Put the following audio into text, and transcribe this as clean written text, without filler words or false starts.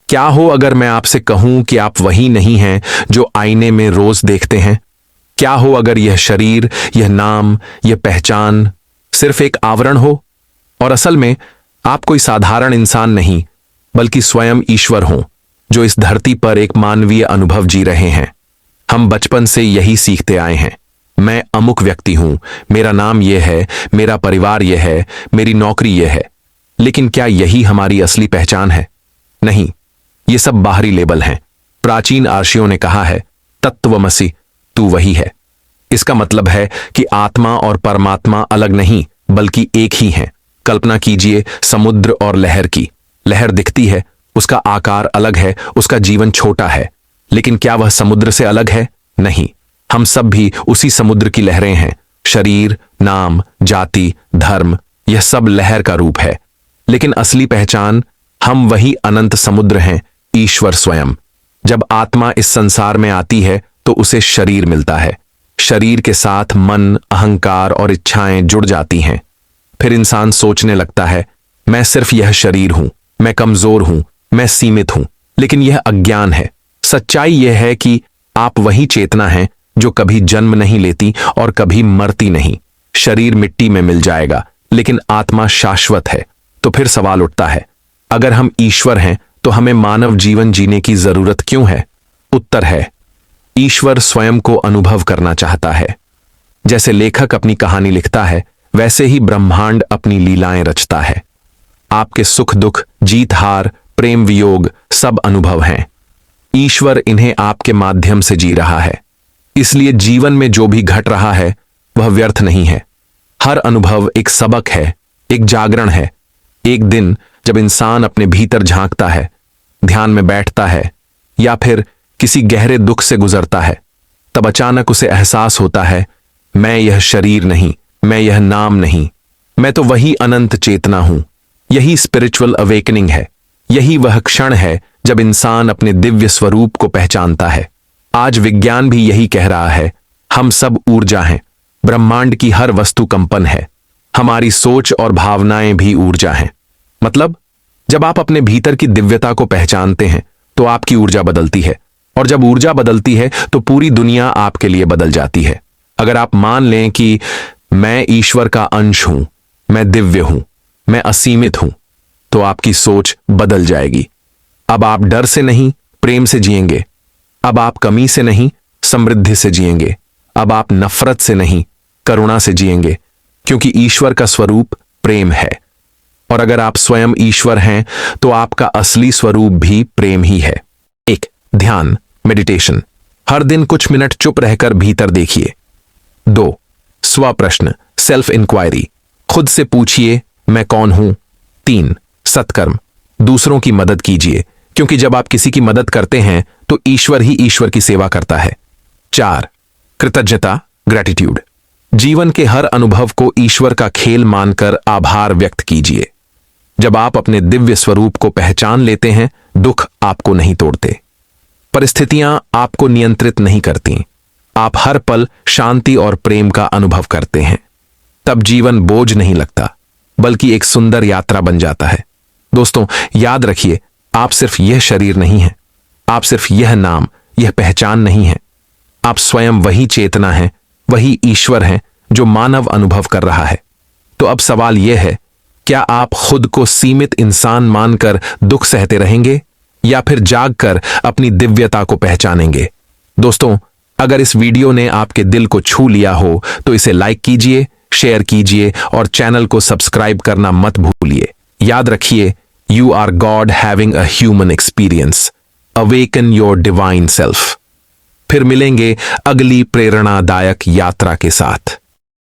क्या हो अगर मैं आपसे कहूं कि आप वही नहीं हैं जो आईने में रोज देखते हैं? क्या हो अगर यह शरीर, यह नाम, यह पहचान सिर्फ एक आवरण हो और असल में आप कोई साधारण इंसान नहीं बल्कि स्वयं ईश्वर हों जो इस धरती पर एक मानवीय अनुभव जी रहे हैं। हम बचपन से यही सीखते आए हैं, मैं अमुक व्यक्ति हूं, मेरा नाम यह है, मेरा परिवार यह है, मेरी नौकरी यह है। लेकिन क्या यही हमारी असली पहचान है? नहीं, ये सब बाहरी लेबल हैं। प्राचीन आर्षियों ने कहा है, तत्वमसि, तू वही है। इसका मतलब है कि आत्मा और परमात्मा अलग नहीं बल्कि एक ही हैं। कल्पना कीजिए समुद्र और लहर की। लहर दिखती है, उसका आकार अलग है, उसका जीवन छोटा है, लेकिन क्या वह समुद्र से अलग है? नहीं, हम सब भी उसी समुद्र की लहरें हैं। शरीर, नाम, जाति, धर्म, यह सब लहर का रूप है, लेकिन असली पहचान हम वही अनंत समुद्र हैं, ईश्वर स्वयं। जब आत्मा इस संसार में आती है तो उसे शरीर मिलता है। शरीर के साथ मन, अहंकार और इच्छाएं जुड़ जाती हैं। फिर इंसान सोचने लगता है, मैं सिर्फ यह शरीर हूं, मैं कमजोर हूं, मैं सीमित हूं। लेकिन यह अज्ञान है। सच्चाई यह है कि आप वही चेतना हैं जो कभी जन्म नहीं लेती और कभी मरती नहीं। शरीर मिट्टी में मिल जाएगा, लेकिन आत्मा शाश्वत है। तो फिर सवाल उठता है, अगर हम ईश्वर हैं तो हमें मानव जीवन जीने की जरूरत क्यों है? उत्तर है, ईश्वर स्वयं को अनुभव करना चाहता है। जैसे लेखक अपनी कहानी लिखता है, वैसे ही ब्रह्मांड अपनी लीलाएं रचता है। आपके सुख दुख, जीत हार, प्रेम वियोग सब अनुभव हैं। ईश्वर इन्हें आपके माध्यम से जी रहा है। इसलिए जीवन में जो भी घट रहा है वह व्यर्थ नहीं है। हर अनुभव एक सबक है, एक जागरण है। एक दिन जब इंसान अपने भीतर झांकता है, ध्यान में बैठता है या फिर किसी गहरे दुख से गुजरता है, तब अचानक उसे एहसास होता है, मैं यह शरीर नहीं, मैं यह नाम नहीं, मैं तो वही अनंत चेतना हूं। यही स्पिरिचुअल अवेकनिंग है। यही वह क्षण है जब इंसान अपने दिव्य स्वरूप को पहचानता है। आज विज्ञान भी यही कह रहा है, हम सब ऊर्जा हैं। ब्रह्मांड की हर वस्तु कंपन है। हमारी सोच और भावनाएं भी ऊर्जा हैं। मतलब जब आप अपने भीतर की दिव्यता को पहचानते हैं तो आपकी ऊर्जा बदलती है, और जब ऊर्जा बदलती है तो पूरी दुनिया आपके लिए बदल जाती है। अगर आप मान लें कि मैं ईश्वर का अंश हूं, मैं दिव्य हूं, मैं असीमित हूं, तो आपकी सोच बदल जाएगी। अब आप डर से नहीं, प्रेम से जिएंगे। अब आप कमी से नहीं, समृद्धि से जिएंगे। अब आप नफरत से नहीं, करुणा से जिएंगे, क्योंकि ईश्वर का स्वरूप प्रेम है। और अगर आप स्वयं ईश्वर हैं तो आपका असली स्वरूप भी प्रेम ही है। 1. ध्यान, मेडिटेशन। हर दिन कुछ मिनट चुप रहकर भीतर देखिए। 2. स्व प्रश्न, सेल्फ इंक्वायरी। खुद से पूछिए, मैं कौन हूं? 3. सत्कर्म, दूसरों की मदद कीजिए, क्योंकि जब आप किसी की मदद करते हैं तो ईश्वर ही ईश्वर की सेवा करता है। 4. कृतज्ञता, ग्रैटिट्यूड। जीवन के हर अनुभव को ईश्वर का खेल मानकर आभार व्यक्त कीजिए। जब आप अपने दिव्य स्वरूप को पहचान लेते हैं, दुख आपको नहीं तोड़ते, परिस्थितियां आपको नियंत्रित नहीं करती। आप हर पल शांति और प्रेम का अनुभव करते हैं। तब जीवन बोझ नहीं लगता, बल्कि एक सुंदर यात्रा बन जाता है। दोस्तों, याद रखिए, आप सिर्फ यह शरीर नहीं हैं, आप सिर्फ यह नाम, यह पहचान नहीं है। आप स्वयं वही चेतना हैं, वही ईश्वर हैं जो मानव अनुभव कर रहा है। तो अब सवाल यह है, क्या आप खुद को सीमित इंसान मानकर दुख सहते रहेंगे या फिर जागकर अपनी दिव्यता को पहचानेंगे? दोस्तों, अगर इस वीडियो ने आपके दिल को छू लिया हो तो इसे लाइक कीजिए, शेयर कीजिए और चैनल को सब्सक्राइब करना मत भूलिए। याद रखिए, you are god having a human experience. Awaken your divine self. फिर मिलेंगे अगली प्रेरणादायक यात्रा के साथ।